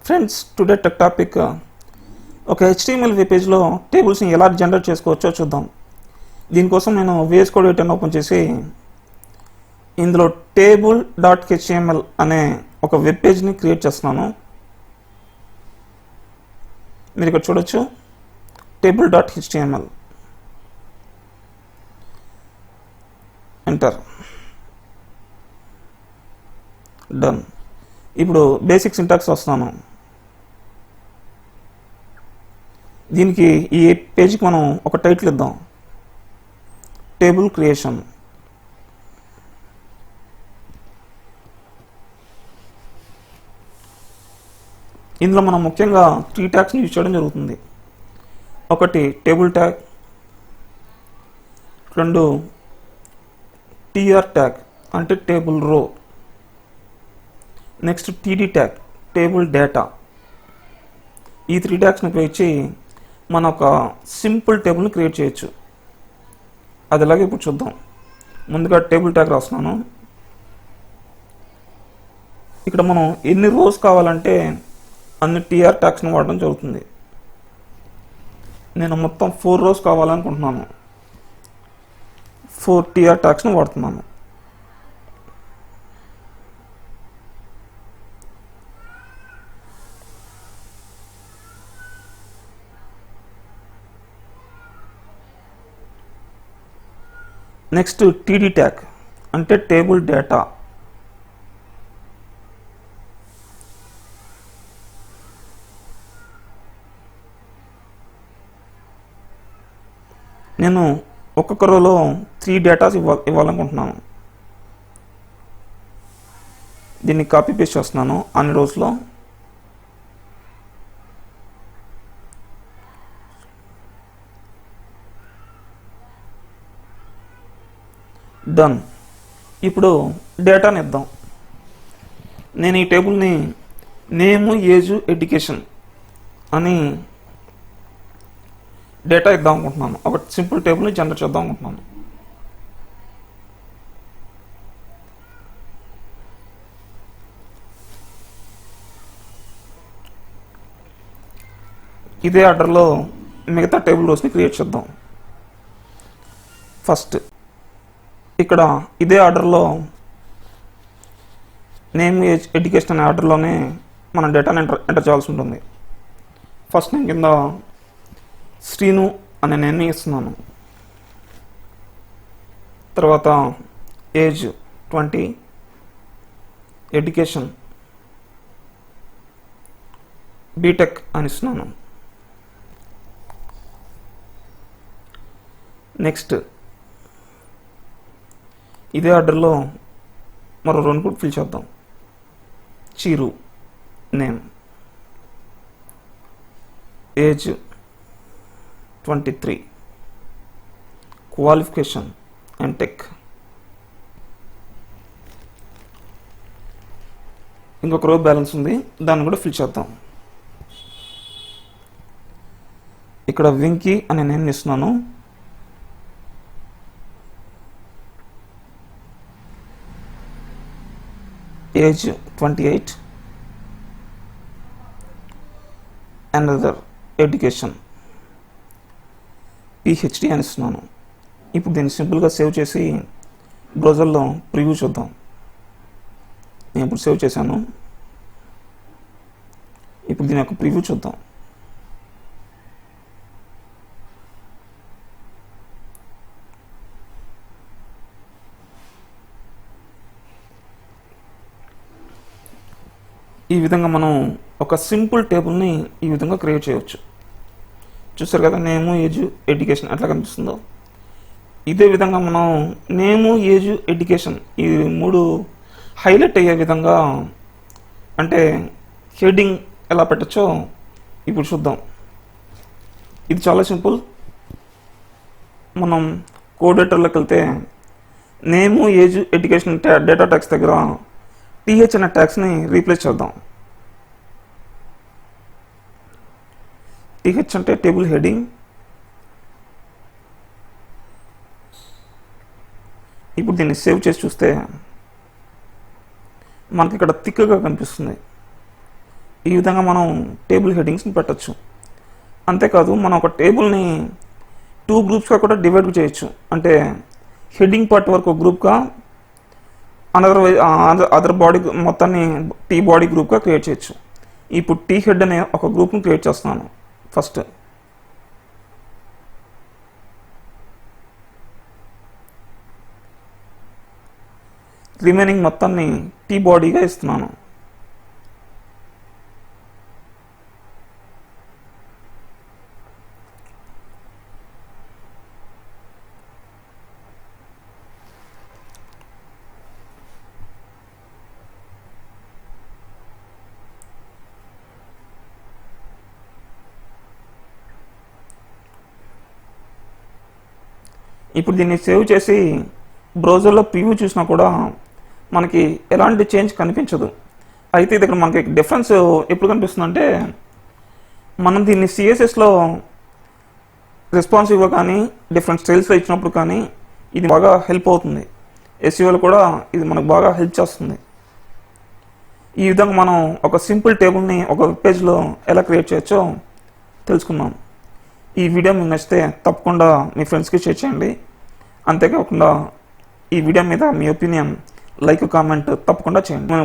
Friends, today tech topic ఒక HTML web పేజ్లో టేబుల్స్ని ఎలా జనరేట్ చేసుకోవచ్చో చూద్దాం. దీనికోసం నేను VS Code 8 ఓపెన్ చేసి ఇందులో table.html అనే ఒక వెబ్ పేజ్ని క్రియేట్ చేస్తున్నాను. మీరు ఇక్కడ చూడొచ్చు, table.html. ఎంటర్. డన్. ఇప్పుడు బేసిక్ సింటాక్స్ వస్తున్నాను. దీనికి ఈ పేజ్కి మనం ఒక టైటిల్ ఇద్దాం, టేబుల్ క్రియేషన్. ఇందులో మనం ముఖ్యంగా 3 ట్యాగ్స్ని యూజ్ చేయడం జరుగుతుంది. ఒకటి టేబుల్ ట్యాగ్, 2 TR ట్యాగ్ అంటే టేబుల్ రో, next TD tag table data. ఈ 3 ట్యాగ్స్ని ఉపయోగించి మనం ఒక సింపుల్ టేబుల్ని క్రియేట్ చేయొచ్చు. అది ఎలాగే ఇప్పుడు చూద్దాం. ముందుగా టేబుల్ ట్యాగ్ రాస్తున్నాను. ఇక్కడ మనం ఎన్ని రోస్ కావాలంటే అన్ని TR ట్యాగ్స్ని వాడడం జరుగుతుంది. నేను మొత్తం 4 రోస్ కావాలనుకుంటున్నాను. 4 TR ట్యాగ్స్ని వాడుతున్నాను. నెక్స్ట్ TD ట్యాగ్ అంటే టేబుల్ డేటా. నేను ఒక్కొక్క రోలో 3 డేటాస్ ఇవ్వాలనుకుంటున్నాను. దీన్ని కాపీ పేస్ట్ చేస్తున్నాను అన్ని రోస్లో. డన్. ఇప్పుడు డేటాని ఇద్దాం. నేను ఈ టేబుల్ని నేము, ఏజ్, ఎడ్యుకేషన్ అని డేటా ఇద్దాం అనుకుంటున్నాను. ఒక సింపుల్ టేబుల్ని జనరేట్ చేద్దాం అనుకుంటున్నాను. ఇదే ఆర్డర్లో మిగతా టేబుల్ రోస్ని క్రియేట్ చేద్దాం. ఫస్ట్ ఇక్కడ ఇదే ఆర్డర్లో నేమ్, ఏజ్, ఎడ్యుకేషన్ అనే ఆర్డర్లోనే మన డేటాని ఎంటర్ చేయాల్సి ఉంటుంది. ఫస్ట్ నేను కింద శ్రీను అనే నేమ్ని ఇస్తున్నాను. తర్వాత ఏజ్ 20, ఎడ్యుకేషన్ బీటెక్ అని ఇస్తున్నాను. నెక్స్ట్ ఇదే ఆర్డర్లో మరో 2 కూడా ఫిల్ చేద్దాం. చీరు నేమ్, ఏజ్ 23, క్వాలిఫికేషన్ ఎంటెక్. ఇంకొక రో బ్యాలెన్స్ ఉంది, దాన్ని కూడా ఫిల్ చేద్దాం. ఇక్కడ వెంకీ అనే నేమ్ ఇస్తున్నాను. ఏజ్ 28, అనదర్ ఎడ్యుకేషన్ PhD అని ఇస్తున్నాను. ఇప్పుడు దీన్ని సింపుల్గా సేవ్ చేసి బ్రౌజర్లో ప్రివ్యూ చూద్దాం. నేను ఇప్పుడు సేవ్ చేశాను. ఇప్పుడు దీని యొక్క ప్రివ్యూ చూద్దాం. ఈ విధంగా మనం ఒక సింపుల్ టేబుల్ని ఈ విధంగా క్రియేట్ చేయవచ్చు. చూసారు కదా, నేము, ఏజ్, ఎడ్యుకేషన్ ఎట్లా కనిపిస్తుందో. ఇదే విధంగా మనం నేము, ఏజ్, ఎడ్యుకేషన్ ఈ 3 హైలైట్ అయ్యే విధంగా, అంటే హెడ్డింగ్ ఎలా పెట్టచ్చో ఇప్పుడు చూద్దాం. ఇది చాలా సింపుల్. మనం కోడ్ ఎడిటర్లోకి వెళ్తే నేము, ఏజ్, ఎడ్యుకేషన్ డేటా ట్యాగ్స్ దగ్గర TH అనే ట్యాగ్స్ని రీప్లేస్ చేద్దాం. TH అంటే టేబుల్ హెడ్డింగ్. ఇప్పుడు దీన్ని సేవ్ చేసి చూస్తే మనకి ఇక్కడ థిక్గా కనిపిస్తుంది. ఈ విధంగా మనం టేబుల్ హెడ్డింగ్స్ని పెట్టచ్చు. అంతేకాదు మనం ఒక టేబుల్ని 2 గ్రూప్స్గా కూడా డివైడ్ చేయొచ్చు. అంటే హెడ్డింగ్ పార్ట్ వరకు ఒక గ్రూప్గా, అదర్ బాడీ మొత్తాన్ని టీ బాడీ గ్రూప్గా క్రియేట్ చేయొచ్చు. ఇప్పుడు టీ హెడ్ అనే ఒక గ్రూప్ని క్రియేట్ చేస్తున్నాను. ఫస్ట్ రిమైనింగ్ మొత్తాన్ని టీ బాడీగా ఇస్తున్నాను. ఇప్పుడు దీన్ని సేవ్ చేసి బ్రౌజర్లో ప్రివ్యూ చూసినా కూడా మనకి ఎలాంటి చేంజ్ కనిపించదు. అయితే ఇది ఇక్కడ మనకి డిఫరెన్స్ ఎప్పుడు కనిపిస్తుందంటే, మనం దీన్ని సిఎస్ఎస్లో రెస్పాన్సివ్గా కానీ డిఫరెంట్ స్టైల్స్లో ఇచ్చినప్పుడు కానీ ఇది బాగా హెల్ప్ అవుతుంది. ఎస్ఈఓలో కూడా ఇది మనకు బాగా హెల్ప్ చేస్తుంది. ఈ విధంగా మనం ఒక సింపుల్ టేబుల్ని ఒక వెబ్ పేజ్లో ఎలా క్రియేట్ చేయొచ్చో తెలుసుకున్నాం. ఈ వీడియో మీకు నచ్చితే తప్పకుండా మీ ఫ్రెండ్స్కి షేర్ చేయండి. అంతేకాకుండా ఈ వీడియో మీద మీ ఒపీనియన్, లైక్, కామెంట్ తప్పకుండా చేయండి.